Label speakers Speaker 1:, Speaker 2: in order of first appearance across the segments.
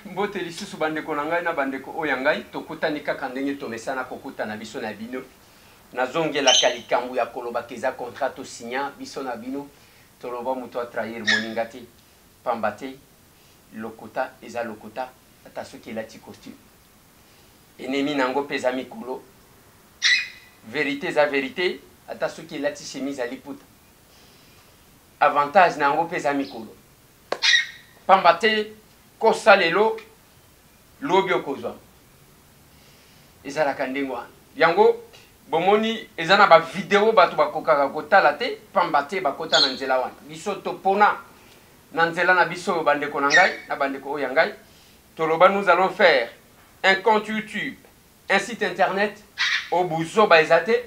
Speaker 1: Bote lisusu bandeko na ngai na bandeko oyo ngai tokutani kaka ndenge tomesana kokutana biso na bino nazongelaka likambo ya koloba keza contrat to signa biso na bino toloba muto a trahir moninga te pamba te lokota eza lokota ata soki elati costume ennemi nango peza mikolo vérité eza vérité ata soki elati chemise aliputa avantage nango peza mikolo pamba te kosa lelo lobi okozwa ezalaka ndenge wana yango bomoni eza na bavideo bato bakokaka kotala te pamba te bakota na nzela wana biso topona na nzela na biso oyo bandeko na ngai na bandeko oyo ya ngai toloba nous allons faire un compte YouTube un site internet au buzoba eza te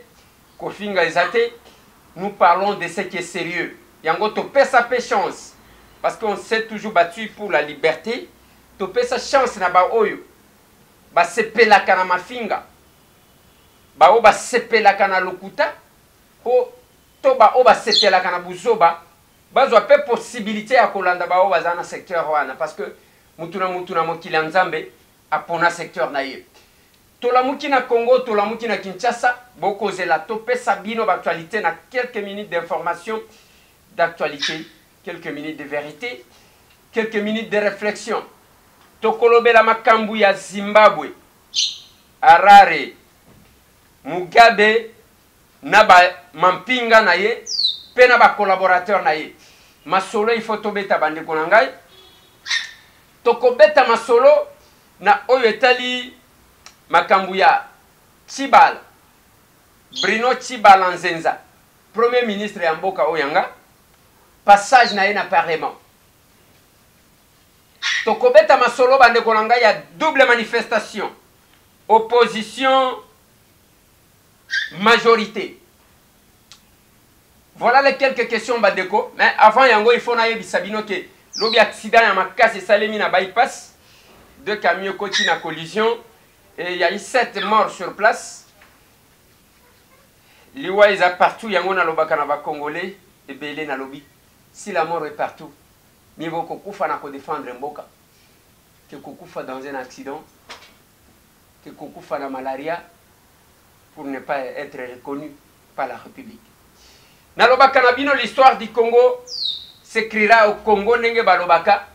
Speaker 1: kofinga eza te nous parlons de ce qui est sérieux yango topesa pe chance parce qu'on s'est toujours battu pour la liberté. Tu peux sa chance na ba oyo. Ba sepelaka na mafinga. Ba o ba sepelaka na lokuta. Po to ba o ba sepelaka na buzoba. Ba zo pe possibilité ya kolanda ba o baza na secteur wana parce que mutuna mokili nzambe apona secteur na ye. To la muki na Congo, to la muki na Kinshasa, boko zela to pesa bino ba actualité na quelques minutes d'information d'actualité. Quelques minutes de vérité, quelques minutes de réflexion. Tokolobela makambu ya Zimbabwe, Harare, Mugabe, naba mampinga na ye, pe na ba collaborateur na ye. Masolo il faut tobeta bandeko na ngai. Tokobeta masolo na oyo etali makambu ya Chibala. Bruno Chibala Nzenza, premier ministre ya mboka oyanga. Passage na ye na parlement. Tokobeta masolo bandeko na ngai ya double manifestation. Opposition, majorité. Voilà les quelques questions bandeko. Mais avant yango il faut na yebisa bino ke lobi accident ya makasi salemi na bypass. Deux camions koti na collision et il y a eu 7 morts sur place. Liwa isa partout yango na lobaka na ba congolais et belé na lobi. Si la mort est partout, niveau kokufa na ko défendre mboka, que kokufa dans un accident, que kokufa na malaria pour ne pas être reconnu par la République. Na lobaka na bino l'histoire du Congo s'écrira au Congo ndenge balobaka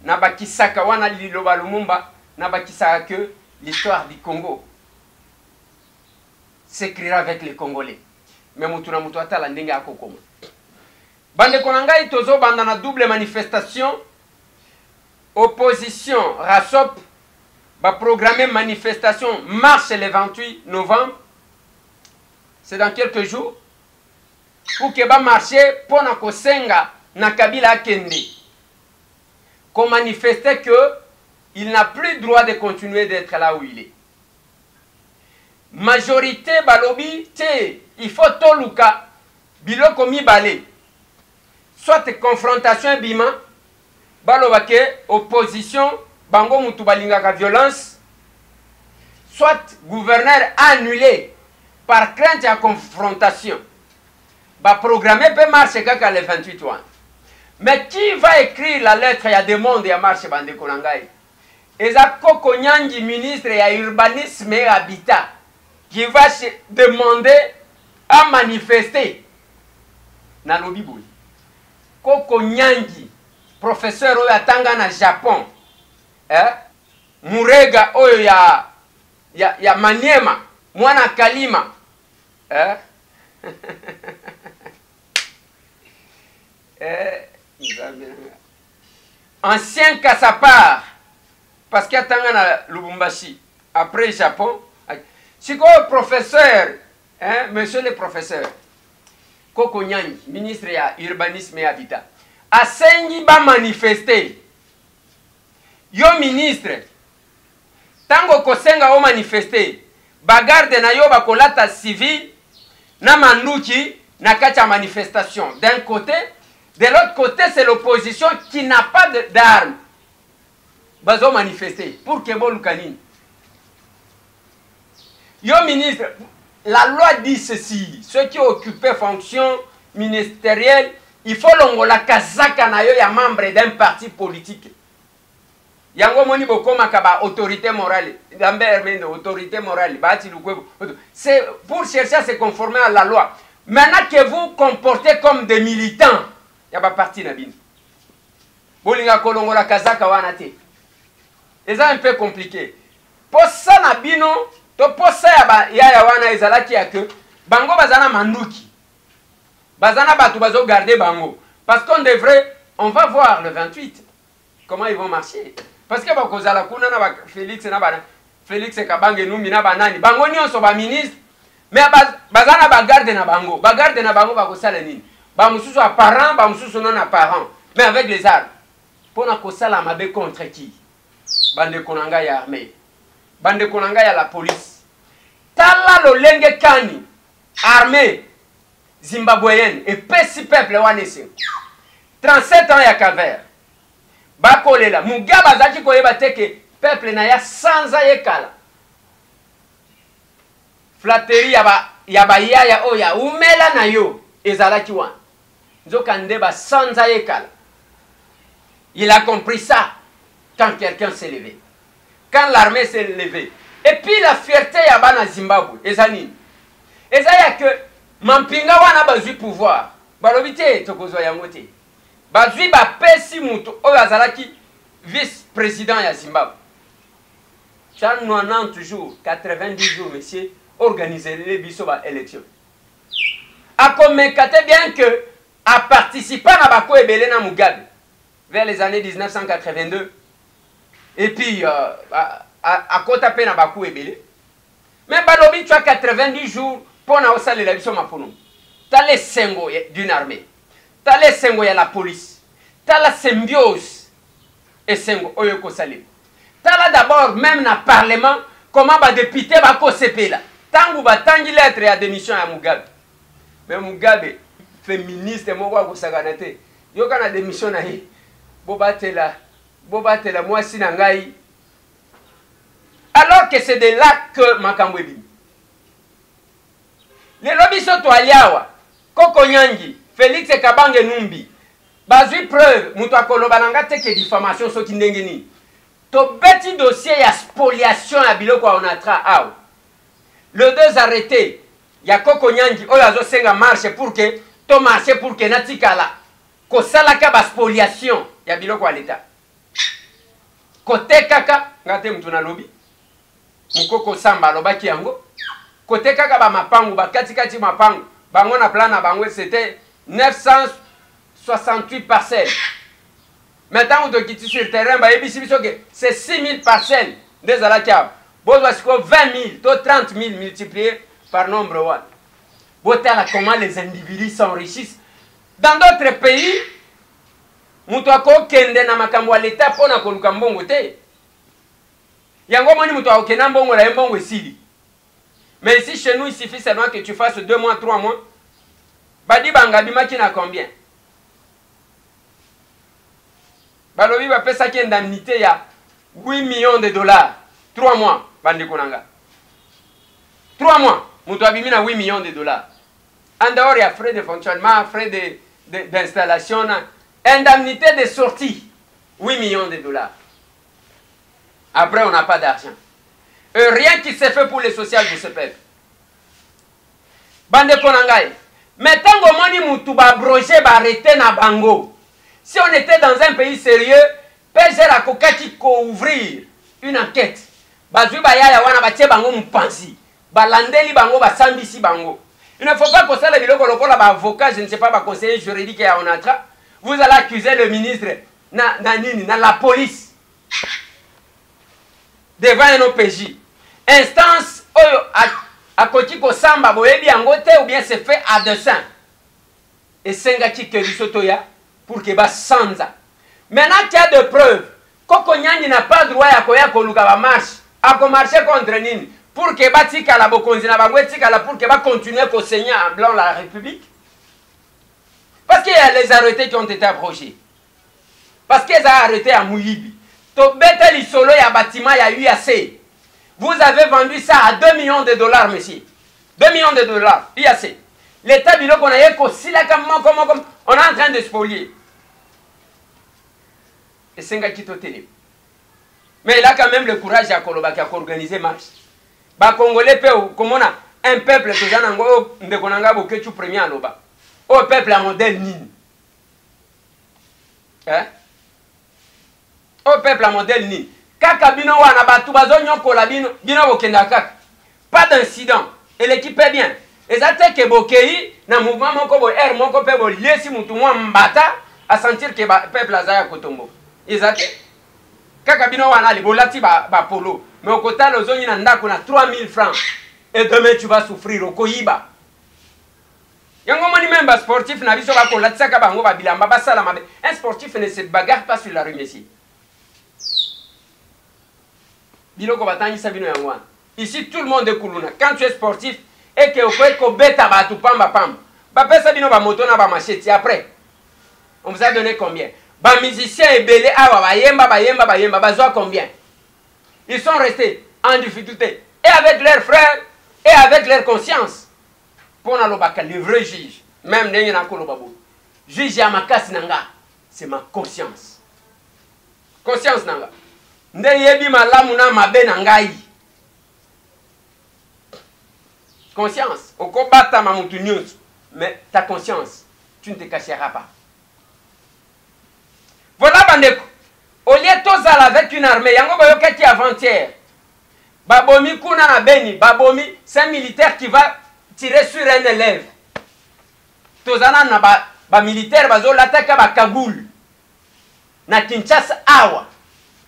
Speaker 1: na bakisaka wana liloba lumumba na bakisaka que l'histoire du Congo s'écrira avec les Congolais. Mais mutuna mutu atala ndenge akokoma. Bande konangai tozo banda na double manifestation. Opposition Rasop va programmer manifestation marche le 28 novembre. C'est dans quelques jours. Pour que ba marcher pour na kosenga na Kabila Kende. Qu'on manifestait que il n'a plus droit de continuer d'être là où il est. Majorité balobi te il faut toluka biloko mibale. Soit confrontation bima, balobake opposition, bango mutu balingaka violence, soit gouverneur annulé par crainte à confrontation. Ba programmer peut marcher kaka le 28 juin. Mais qui va écrire la lettre ya demande ya marche bande konangai? Eza Koko Nyangi, ministre ya urbanisme et habitat, qui va demander à manifester na lobi boy. Koko Nyangi, professeur oyo atanga na Japon, Murega oyo ya Maniema, mwana Kalima, ancien Kassapar, parce qu'il atanga na Lubumbashi, après Japon, si quoi professeur, monsieur le professeur, Koko Nyangi, ministre ya urbanisme et habitat, asengi ba manifester. Yo ministre, tango kosenga o manifester, bagarde na yo bakolata civil, na manduki, na kacha manifestation. D'un côté, de l'autre côté, c'est l'opposition qui n'a pas d'armes. Bazo manifester, pour que bon lukanini. Yo ministre, la loi dit ceci, ceux qui occupaient fonction ministérielle, il faut longola kazaka na yo ya membre d'un parti politique. yango moni bokoma ka autorité morale Lambert Mende autorité morale bati lukwebo. C'est pour chercher à se conformer à la loi. Maintenant que vous comportez comme des militants, ya ba parti na bino. Bolinga kolongola kazaka wana te. C'est un peu compliqué. Pour ça na bino, to pour ça ya wana ezalaki ya que bango bazana manduki. Bazana batu bazo garder bango. Parce qu'on devrait, on va voir le 28 comment ils vont marcher. Parce que bakozala kuna na Félix na bana Félix Kabange Numbi na banani. Bango nyonso ba ministre mais bazana ba garde na bango. Ba garde na bango bakosala nini? Ba mususu apparent, ba mususu non apparent. Mais avec les armes. Pona kosala mabe contre qui? Bande konanga ya armée. Bande konanga ya la police. Tala lolenge kani armée zimbabwéenne et pesi peuple wanese. 37 ans ya calvaire. Bakolela Mugabe azaki koyeba teke peuple na ya sanza yekala. Flatterie ya ba yaya oya umela na yo ezalaki wana. Nzoka ndeba sanza yekala. Il a compris ça quand quelqu'un s'est levé. Quand l'armée s'est levée. Et puis la fierté ya bana Zimbabwe ezani. Ezaya que mampinga wana bazui pouvoir. Balobite tokozwa yango te. Bazui ba pesi mutu oyo azalaki vice-président ya Zimbabwe. 90 jours, 90 jours, monsieur, organiser les biso ba élection. A commémorer bien que a participé à bako ebele na Mugabe vers les années 1982 et puis à kota pe na bako ebele. Mais balobi tu as 90 jours pour na osala la biso mapono. T'as les sengo d'une armée. T'as les sengo ya la police. T'as la symbiose et sengo oyo ko salim. T'as là d'abord même na parlement comment ba député ba ko sepela. Tangu ba tangi lettre ya démission ya Mugabe. Mais Mugabe féministe moko ko saganate. Yo kana démission na hi. Bobatela moi si na ngai. Alors que c'est de là que makambo ebi. Les lobbies sont aliawa. Koko Nyangi, Félix Kabange Numbi. Bazui preuve, mutu akoloba nanga teke diffamation soki ndenge ni. To beti dossier ya spoliation ya biloko on atra aw. Le deux arrêté, ya Koko Nyangi oyo azosenga marche pour que to marche pour que natikala. Ko salaka ba spoliation ya biloko ya l'État. Kote kaka ngate mutu na lobby. Mukoko Samba lobaki yango. Kote kaka ba mapangu ba kati mapangu. Bango na plan na bango c'était 968 parcelles. Maintenant on te quitte sur le terrain ba ebisi biso que c'est 6000 parcelles des alakia. Bozo siko 20 000, 30 000 multiplié par nombre 1. Botala comment les individus s'enrichissent. Dans d'autres pays, mutu akokende na makambo ya l'État pona koluka mbongo te. Yango moni mutu akokena mbongo la mbongo esili. Mais ici, chez nous, il suffit seulement que tu fasses 2 mois, 3 mois. Badi Bangabima qui n'a combien? Balobi va faire ça qui est indemnité, il y a 8 millions de dollars. 3 mois, Bandi Konanga. 3 mois, Moutouabimi a 8 millions de dollars. En dehors, il y a frais de fonctionnement, frais d'installation, indemnité de sortie, 8 millions de dollars. Après, on n'a pas d'argent. Rien qui s'est fait pour les social de ce peuple. Bande Konangai. Mais tant que moni mutu ba broger ba arrêter na bango. Si on était dans un pays sérieux, PG la kokaki ko ouvrir une enquête. Bazui ba yaya wana ba tie bango mpansi. Ba landeli bango ba sambisi bango. Il ne faut pas que ça le biloko lokola ba avocat, je ne sais pas ba conseiller juridique ya onatra. Vous allez accuser le ministre na la police. Devant un OPJ. Instance oyo a koti ko samba boyebi angote ou bien c'est fait à dessein. Et senga ki kelisotoya pour que ba sanza. Maintenant qu'il y a de preuves, Koko Nyangi n'a pas droit à koya koluka ba marche, à ko marcher contre nini pour que ba tika la bokonzi na bango tika la pour que ba continuer ko saigner en blanc la République. Parce qu'il y a les arrêtés qui ont été abrogés. Parce qu'ils ont arrêté à Mouyibi. To bete li solo ya bâtiment ya UAC. Vous avez vendu ça à 2 millions de dollars, monsieur. 2 millions de dollars, IAC. L'État dit qu'on a eu aussi la comme on est en train de spolier. Et c'est un qui télé. Mais il a quand même le courage à Koloba qui a organisé marche. Ba Congolais comme on a un peuple que j'en ai ndekonanga boketu premier à loba. Au peuple à modèle nini. Hein? Au peuple à modèle nini. Kaka bino wana batu bazonyo kola bino bokenda kaka. Pas d'incident. Et l'équipe est bien. Et ça te que bokei na mouvement moko bo air moko pe bo lesi mutu mwa mbata à sentir que peuple azaya kotombo. Ezate kaka bino wana li bolati ba polo. Mais au côté les zoni na ndako na 3000 francs. Et demain tu vas souffrir au koyiba. Yango moni même ba sportif na biso ba kolati saka bango ba bilamba ba sala mabe. Un sportif ne se bagarre pas sur la rue ici. Biloko batangi sabino yango. Ici tout le monde est kuluna. Quand tu es sportif et que vous pouvez beta ba tu pamba pamba. Ba pesa bino ba moto na ba machete après. On vous a donné combien? Ba musiciens et belé awa bayemba bazwa combien? Ils sont restés en difficulté et avec leurs frères et avec leur conscience. Pour le vrai juge, même si juge Yamakasi Nanga, c'est ma conscience. Conscience Nanga. Ndeyebi malamuna mabe nangai. Conscience. Okobata mamutu news. Mais ta conscience, tu ne te cacheras pas. Voilà bandeko. Au lieu de tozala avec une armée, yango boyokaki avant-hier. Babomi kuna na beni, babomi, c'est un militaire qui va tirer sur un élève. Tozana na ba militaire bazo l'attaque ba Kagoul. Na Kinshasa awa.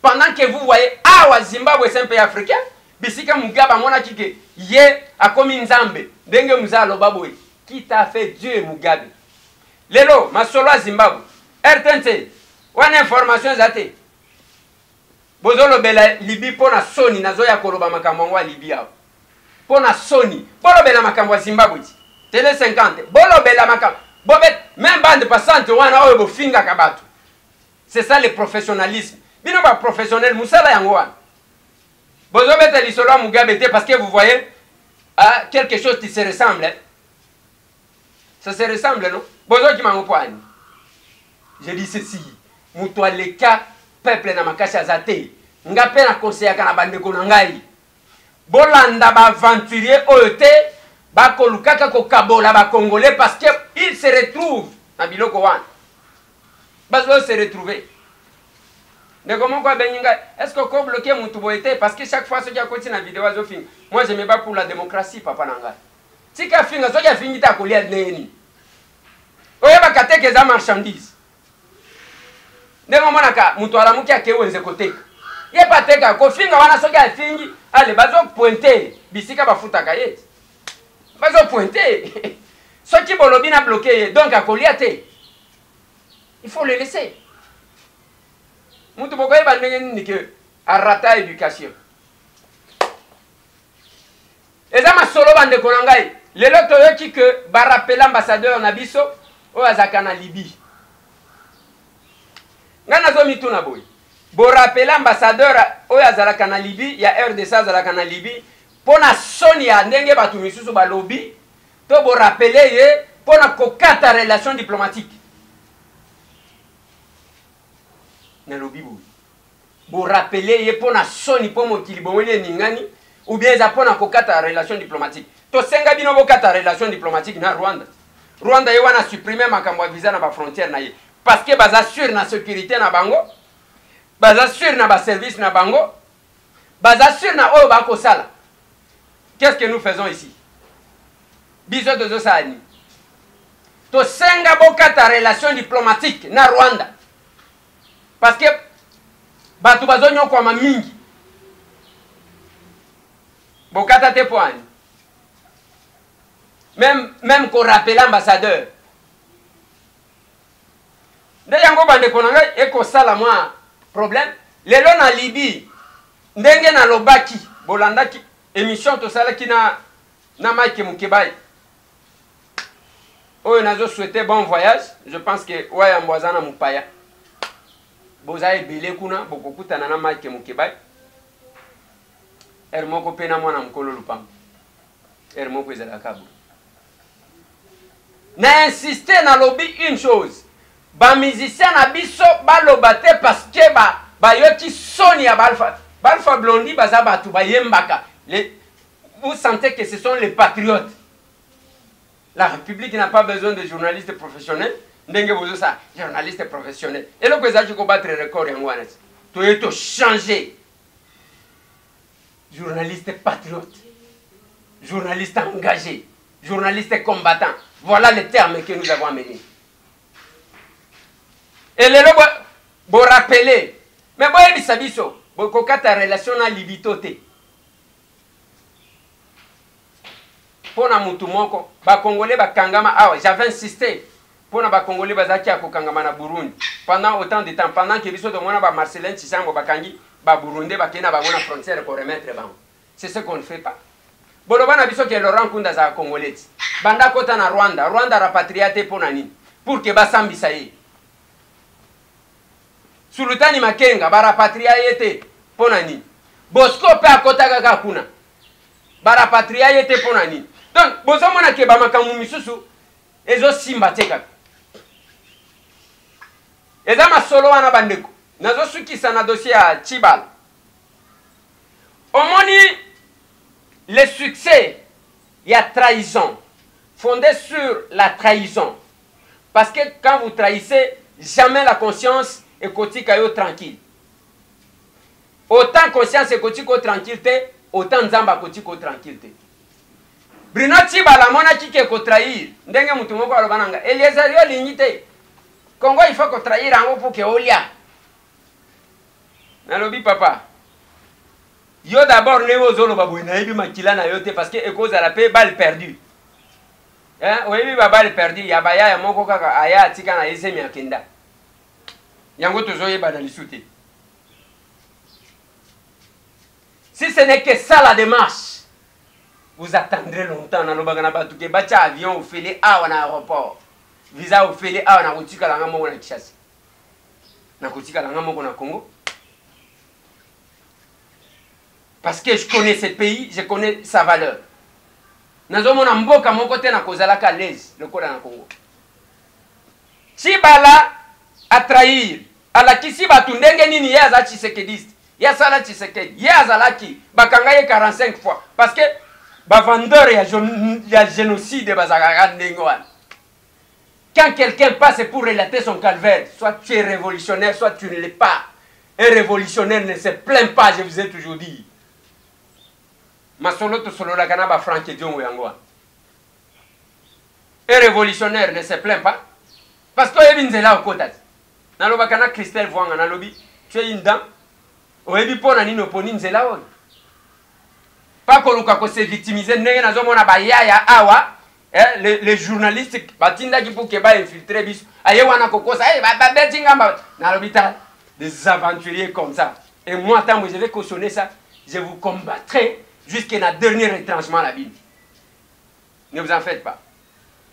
Speaker 1: Pendant que vous voyez awa Zimbabwe c'est un pays africain, bisika Mugabe mona kike ye akomi nzambe. Ndenge muzalo baboy. Qui t'a fait Dieu Mugabe? Lelo masolo Zimbabwe. RTNC. Wana information zate. Bozolo bela Libi pona Sony nazoya koloba makambo wa Libi awa. Pona Sony. Bolo bela makambo wa Zimbabwe. Télé 50. Bolo bela makambo. Bobet même bande passante wana oyo bofinga kabatu. C'est ça le professionnalisme. Bino ba professionnel musala yango wana. Bozo beta lisolo Mugabe te parce que vous voyez quelque chose qui se ressemble. Hein? Ça se ressemble non? Bozo ki mango poani. Je dis ceci. Mutoa leka peuple na makasi azate. Ngape na conseiller kana bandeko na ngai. Bolanda ba aventurier oyote ba kolukaka ko kabola ba congolais parce que ils se retrouvent na biloko wana. Bazo se retrouver. Ndeko moko beninga est-ce que ko bloquer mutu boyete parce que chaque fois ce qui a continué na vidéo azo finga. Moi je me bats pour la démocratie papa na ngai. Tika finga so ya fingi ta kolia neni. Oya ba kateke za marchandise. Ndeko mona ka mutu alamuki akewenze koteka. Ye pateka ko finga wana so ya fingi allez bazo pointer bisika bafuta kayeti. Bazo pointer. Ce qui bolobi na bloqué donc à Koliate. Il faut le laisser. Mutu bokoye bandenge ni que arrata éducation. Eza masolo bande konangai. Lelo toyoki que ba rappel ambassadeur na biso o azaka na Libye. Ngana zo mituna boy. Bo rappel ambassadeur o azalaka na Libye, ya RDC azalaka na Libye. Pona Sonia ndenge batu misusu ba lobby to bo rappeler ye pona kokata relation diplomatique na lobby bo rappeler ye pona Soni po mokili bomone ningani ou bien za pona kokata relation diplomatique to senga bino bokata relation diplomatique na Rwanda. Rwanda ye wana supprimer makambo visa na ba frontière na ye parce que baza sur na sécurité na bango, baza sur na ba service na bango, baza sur na oyo ba kosala. Qu'est-ce que nous faisons ici? Biso de Zosani. To senga bokata relation diplomatique na Rwanda. Parce que batu bazonyo kwa mamingi. Bokata te poani. Même qu'on rappelle l'ambassadeur. Ndeyango bande konanga eko sala moi problème. Lelo na Libye. Ndenge na lobaki bolandaki émission to sala ki na Mike Mukebai. Oyo nazo souhaiter bon voyage. Je pense que waya mbwazana mupaya. Boza ebele kuna bokokutana na Mike Mukebai. Moko pena mwana mkolo lupam. Moko ezala kabu. Na insister na lobby une chose. Ba musicien na biso ba lobate parce que ba yoki Sony ya balfa. Balfa Blondi, Bazabatu, Bayembaka. Vous sentez que ce sont les patriotes. La République n'a pas besoin de journalistes professionnels. Ndenge vous ça, journalistes professionnels. Et le président qui combattre le record en Wanès. Tu es changer. Journaliste patriote. Journaliste engagé. Journaliste combattant. Voilà les termes que nous avons amenés. Et les lois, vous rappelez. Mais vous avez dit ça, vous avez ta relation à l'ibitoté. Pour na mutu moko ba congolais ba kangama j'avais insisté pour na ba congolais bazaki ko kangama na Burundi pendant autant de temps pendant que biso de mona ba Marcelin Tshisambo ba kangi ba Burundi ba kena ba mona frontière pour remettre ba c'est ce qu'on ne fait pas boloba na biso que Laurent Kunda za congolais banda kota na Rwanda rapatriate pour nani pour que ba sambisa ye Sultani Makenga ba rapatriate pour nani Bosco pe akota kaka kuna ba rapatriate pour nani. Donc, vous avez dit que vous avez dit simba teka. Et dans ma solo ana bandeko. Nazo suki sana dossier à Chibal. Au moni le succès, il y a trahison. Fondé sur la trahison. Parce que quand vous trahissez, jamais la conscience est côté tranquille. Autant conscience est côté tranquillité, autant nzamba côté tranquillité. Bruno Tshibala mona kike ko trahir ndenge mutu moko alobananga Eliezer yo lignité Congo il faut ko trahir ango pour que olia nalobi papa yo d'abord ne ozolo baboy na yebi makila na yote parce que cause à la paix balle perdue hein oyebi ba balle perdue ya baya ya moko kaka aya atika na yesemi akenda yango tozoyeba na lisute si ce n'est que ça la démarche. Vous attendrez longtemps dans le bacha avion au félé à un aéroport. Visa au félé à un aéroport à la Kishasi. Na Congo. Parce que je connais ce pays, je connais sa valeur. Nazomona mboka mon côté na kozalaka l'aise le Congo na Congo. Tshibala a trahir. Ala kisi batundenge nini yaza Tshisekediste. Ya sala Tshisekedi. Ya zalaki bakanga ye 45 fois parce que ba vendeur il y a génocide bazaka ndengwan. Quand quelqu'un passe pour relater son calvaire, soit tu es révolutionnaire, soit tu ne l'es pas. Un révolutionnaire ne se plaint pas, je vous ai toujours dit. Ma solo to solo la kanaba Franck Diongo yangwa. Un révolutionnaire ne se plaint pas parce que yebinzela okota. Na loba kana Christelle Voanga na lobi, tu es une dame. Oyebi pona nino poni nzela on. Pas qu'on se victimiser, awa, les journalistes, pour que infiltrer bis, des aventuriers comme ça. Et moi, tant que je vais cautionner ça, je vous combattrai jusqu'à la dernière retranchement à la Bible. Ne vous en faites pas.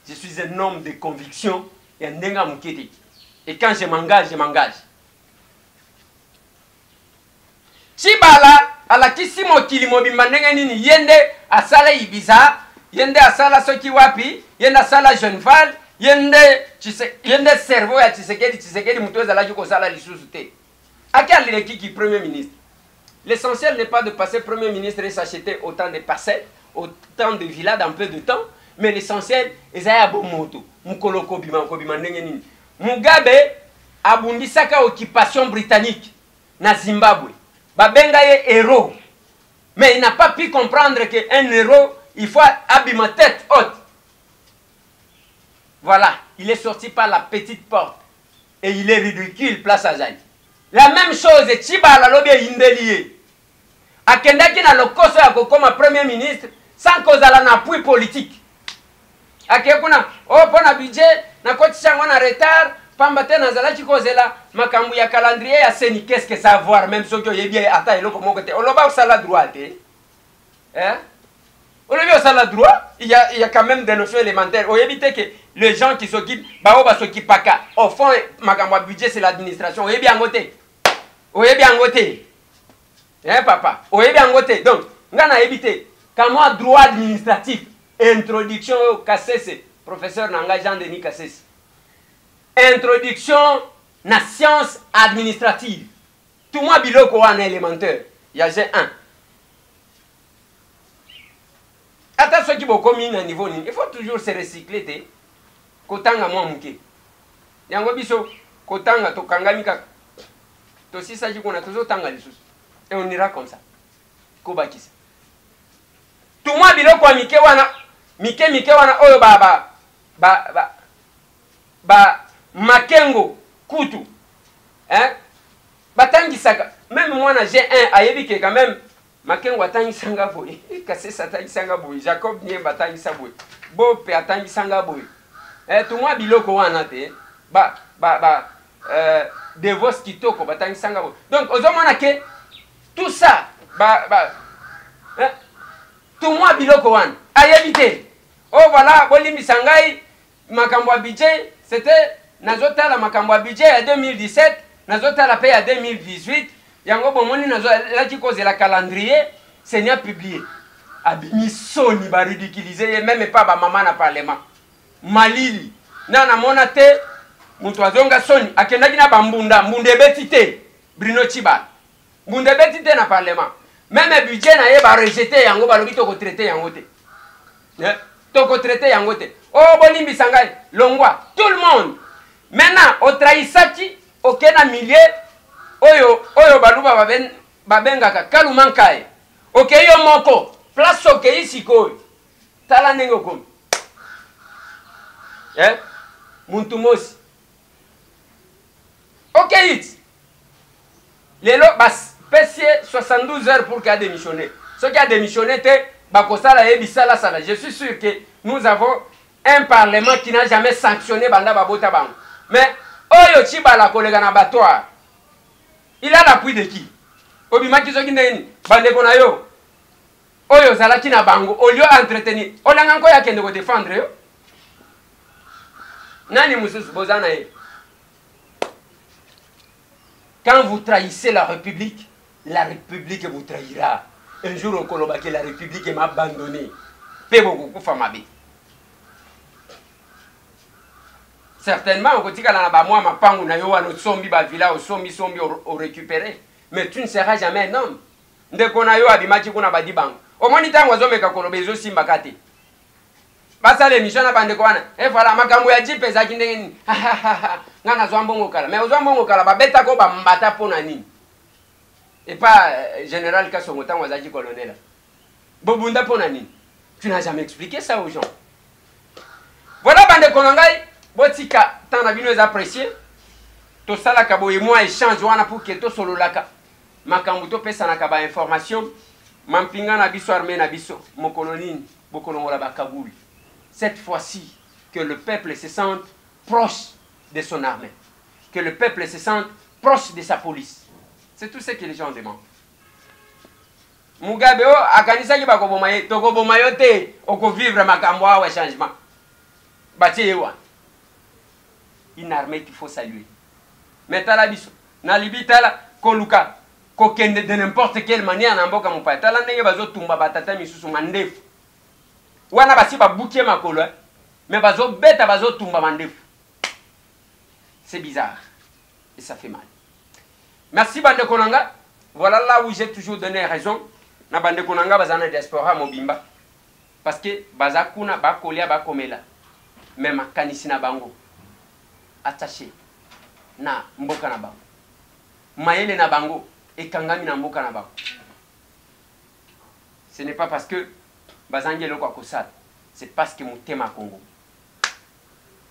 Speaker 1: Je suis un homme de conviction et un denga muketi. Et quand je m'engage, je m'engage. Tshibala ala kisimo kilimo bimbanenge nini yende asala Ibiza yende asala soki wapi yende asala Jeune-Val yende cerveau ya Tshisekedi mutu ezalaki kosala lisusu te akali lekiki premier ministre. L'essentiel n'est pas de passer premier ministre et s'acheter autant de parcelles, autant de villas dans peu de temps, mais l'essentiel ezaya bomoto mukoloko bima ndenge nini. Mugabe abundisaka occupation britannique na Zimbabwe. Babenga ye héros. Mais il n'a pas pu comprendre qu'un héros, il faut abîmer tête haute. Voilà, il est sorti par la petite porte. Et il est ridicule, place à Zali. La même chose, Tshibala lobi indelié. Akendaki na lokoso ya kokoma premier ministre sans kozala na appui politique. Akekuna, oh pona budget, na koti chango na retard, pambate na zala chikozela makambu ya calendrier ya seni, qu'est-ce que ça a à voir même ceux qui ont bien ata eloko moko te oloba osala droit te hein olobi osala droit il y a quand même des notions élémentaires oyebite que les gens qui s'occupent bao ba s'occupaka au fond makambu budget c'est l'administration oyebi angote hein papa oyebi angote donc ngana yebite quand moi droit administratif introduction au Kassese professeur Nanga Jean-Denis Kassese. Introduction na science administrative. Tout moi biloko wana élémentaire. Il y a G1. Attends, ceux qui vont commis à niveau, il faut toujours se recycler. Kotanga moi mouké. Yango biso, kotanga to kangamika. To si ça dit qu'on a toujours tanga les choses. Et on ira comme ça. Kobakisa. Tout moi bilo kwa mike wana. Mike wana oyo makengo kutu. Hein? Batangi saka. Même moi na G1 ayebi que quand même makengo atangi sanga boy. Kase satangi sanga boy. Jacob nie batangi sa boy. Bo pe atangi sanga boy. Tout moi biloko wana te. Devos kitoko batangi sanga boy. Donc ozomona que tout ça tout moi biloko wana ayebi te. Oh voilà, Bolimbi Sangai, Makambwa budget, c'était Nazota la Makambwa budget à 2017, Nazota la paye à 2018, Yango Bomoni Nazota qui cause la calendrier, c'est n'y a publié. Abimisoni va ridiculiser, même pas maman na parlement. Malili, nana monate, Mutuazonga Soni, Akenagina Bambunda, Mundebetite, Bruno Chiba, Mundebetite na parlement. Même budget n'a pas rejeté, Yango Balobito traité Yangote. Toko traité yangote. Oh Bolimbi Sangai, Longwa, tout le monde. Maintenant, au trahisaki, au kena milieu, oyo baluba babengaka kalumankai. Ok yo moko, place ok isiko. Tala nengo kom. Muntumosi. Ok it. Lelo bas pesier 72 heures pour qu'il a démissionné. Ce qui a démissionné était je suis sûr que nous avons un parlement qui n'a jamais sanctionné Banda Babota Bang. Mais Oyo Chibala kolega na batoire. Il a l'appui de qui? Obima Kizoki Neni, Bande Konayo. Oyo Zalaki na Bango, au lieu d'entretenir. Olanganko ya kende ko défendre yo. Nani Moussous Bozana e. Quand vous trahissez la République vous trahira. Un jour, au Koloba, que la République m'a abandonné. Certainement, on dit que moi, ma pangue, on a eu sombi, villa, au sombi, au récupéré. Mais tu ne seras jamais un homme. Dès qu'on a eu Abimati, qu'on a pas dit bang. Au moins, il y a un oiseau, mais qu'on a besoin de Simbakate. Basa l'émission n'a pas de quoi. Et voilà, ma camouya dit, Pesaki, Nana Zambongo Kala. Mais aux Zambongo Kala, Babeta Koba Mbata Ponani. Et pas général Kassomotan Wazaki colonel. Bobunda Ponani. Tu n'as jamais expliqué ça aux gens. Voilà, Bande Konangai. Botika, t'en as vu nous apprécier. Tout ça, la Kabo et moi échange pour que tout solo laka. Makambuto pesa na kaba information. Mampinga na biso armé na biso. Mon colonine, Bokolongola Bakaboul. Cette fois-ci, que le peuple se sente proche de son armée. Que le peuple se sente proche de sa police. C'est tout ce que les gens demandent. Mugabe o akanisa ki bakobomaye tokobomayo te oko vivre makambo wa changement. Batie wa. Une armée qu'il faut saluer. Mais tala biso na Libye tala koluka kokende de n'importe quelle manière na mboka mopaya tala ndenge bazotumba batata misusu mandefu. Wana basi babukie makolo mais bazobeta bazotumba mandefu. C'est bizarre et ça fait mal. Merci Bande Konanga. Voilà là où j'ai toujours donné raison. Na Bande Konanga bazana diaspora mobimba. Parce que bazakuna bakolia bakomela. Même kanisi na bango. Attaché na mboka na bango. Mayele na bango et kangami na mboka na bango. Ce n'est pas parce que bazangelo kwa kosala. C'est parce que mutema Congo.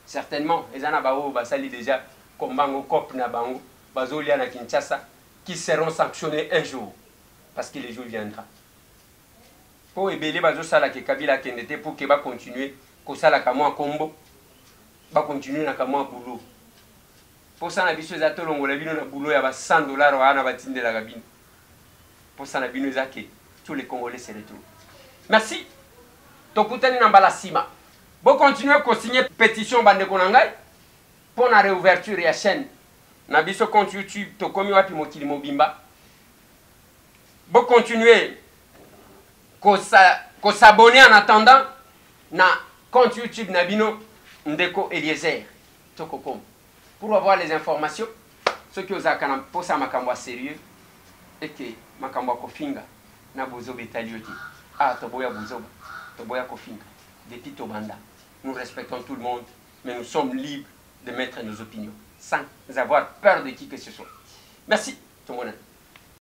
Speaker 1: Certainement, les anabao basali déjà kombango kop na bango. Bazolia na Kinshasa, qui seront sanctionnés un jour, parce que le jour viendra. Pour ébélé bazo sala ke Kabila kendete pour que ba continuer ko sala kamwa kombo, ba continuer na kamwa boulot. Pour ça na biso za tolongola bino na boulot ya ba $100 wana batinde la cabine. Pour ça na bino zake tous les Congolais se retrouvent. Merci. Tokutani na mbala sima. Bo continuer ko signer pétition Bande Konangai pour la réouverture ya chaîne. Na biso compte YouTube to komi wapi mokili mobimba. Bo continuer ko s'abonner en attendant na compte YouTube Nabino Ndeko Eliezer Tokokom. Pour avoir les informations, ceux qui osent pour ça makamwa sérieux, eke makambo ya kofinga na bozoba etali yo te. Ah, toboya bozoba, toboya kofinga. Depuis Tobanda, nous respectons tout le monde, mais nous sommes libres de mettre nos opinions, sans avoir peur de qui que ce soit. Merci, tout le monde.